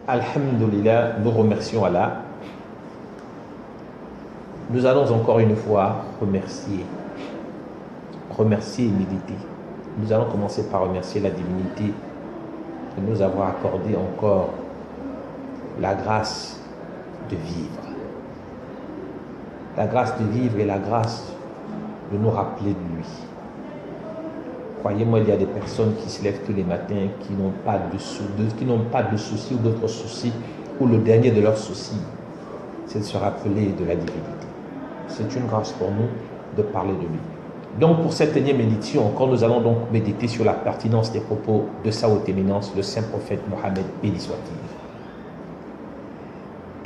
Alhamdulillah, nous remercions Allah. Nous allons encore une fois remercier et méditer. Nous allons commencer par remercier la divinité de nous avoir accordé encore la grâce de vivre. La grâce de vivre et la grâce de nous rappeler de lui. Croyez-moi, il y a des personnes qui se lèvent tous les matins, qui n'ont pas de soucis ou d'autres soucis, ou le dernier de leurs soucis, c'est de se rappeler de la divinité. C'est une grâce pour nous de parler de lui. Donc pour cette énième édition encore, nous allons donc méditer sur la pertinence des propos de sa haute éminence, le saint prophète Mohammed, béni soit-il.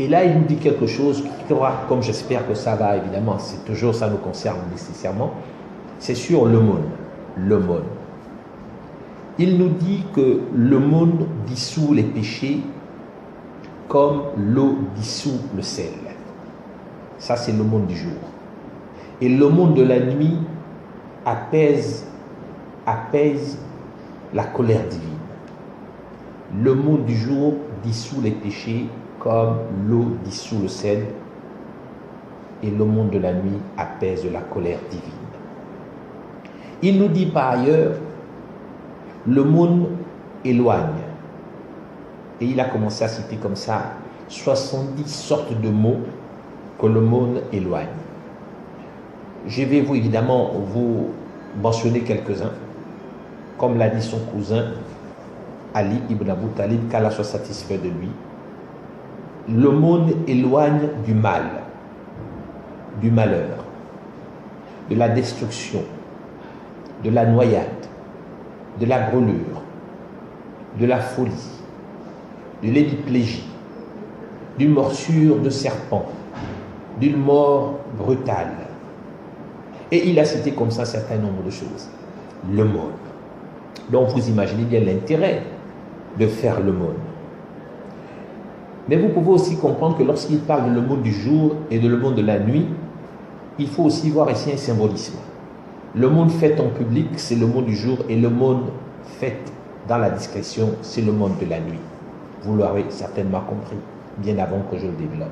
Et là, il nous dit quelque chose qui aura, comme j'espère que ça va, évidemment, c'est toujours, ça nous concerne nécessairement, c'est sur l'aumône. L'aumône. Il nous dit que l'aumône dissout les péchés comme l'eau dissout le sel. Ça, c'est l'aumône du jour. Et l'aumône de la nuit apaise la colère divine. L'aumône du jour dissout les péchés comme l'eau dissout le sel. Et l'aumône de la nuit apaise la colère divine. Il nous dit par ailleurs, l'aumône éloigne. Et il a commencé à citer comme ça 70 sortes de mots que l'aumône éloigne. Je vais évidemment vous mentionner quelques-uns, comme l'a dit son cousin Ali ibn Abu Talib, qu'Allah soit satisfait de lui. L'aumône éloigne du mal, du malheur, de la destruction, de la noyade, de la brûlure, de la folie, de l'hémiplégie, d'une morsure de serpent, d'une mort brutale. Et il a cité comme ça un certain nombre de choses. L'aumône. Donc vous imaginez bien l'intérêt de faire l'aumône. Mais vous pouvez aussi comprendre que lorsqu'il parle de l'aumône du jour et de l'aumône de la nuit, il faut aussi voir ici un symbolisme. L'aumône faite en public, c'est l'aumône du jour, et l'aumône faite dans la discrétion, c'est l'aumône de la nuit. Vous l'aurez certainement compris, bien avant que je le développe.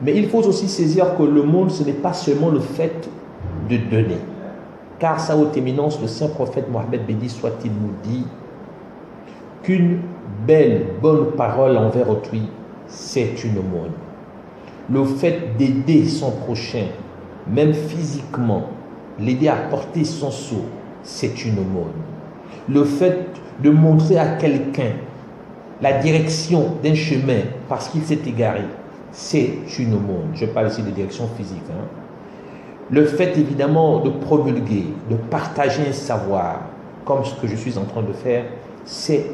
Mais il faut aussi saisir que l'aumône, ce n'est pas seulement le fait de donner. Car sa haute éminence, le saint prophète Mohammed, béni soit-il, nous dit qu'une belle, bonne parole envers autrui, c'est une aumône. Le fait d'aider son prochain, même physiquement, l'aider à porter son seau, c'est une aumône. Le fait de montrer à quelqu'un la direction d'un chemin parce qu'il s'est égaré, c'est une aumône. Je parle ici de direction physique. Le fait évidemment de promulguer, de partager un savoir, comme ce que je suis en train de faire, c'est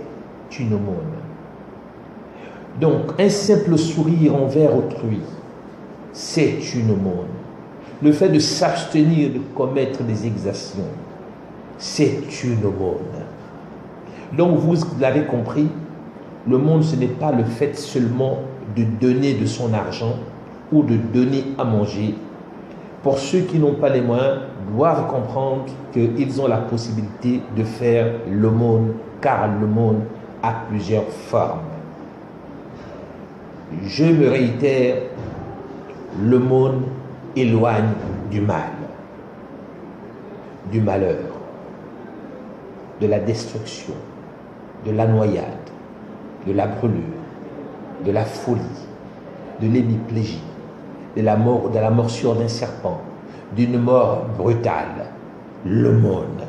une aumône. Donc, un simple sourire envers autrui, c'est une aumône. Le fait de s'abstenir de commettre des exactions, c'est une aumône. Donc vous l'avez compris, l'aumône ce n'est pas le fait seulement de donner de son argent ou de donner à manger. Pour ceux qui n'ont pas les moyens, doivent comprendre qu'ils ont la possibilité de faire l'aumône, car l'aumône a plusieurs formes. Je me réitère, l'aumône éloigne du mal, du malheur, de la destruction, de la noyade, de la brûlure, de la folie, de l'hémiplégie, de la morsure d'un serpent, d'une mort brutale. L'aumône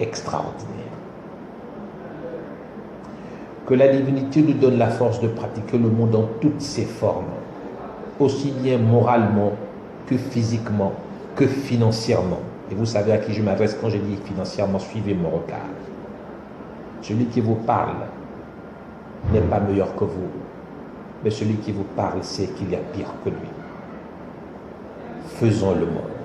extraordinaire. Que la divinité nous donne la force de pratiquer le monde dans toutes ses formes, aussi bien moralement que physiquement, que financièrement. Et vous savez à qui je m'adresse quand je dis financièrement, suivez mon regard. Celui qui vous parle n'est pas meilleur que vous, mais celui qui vous parle sait qu'il y a pire que lui. Faisons le monde.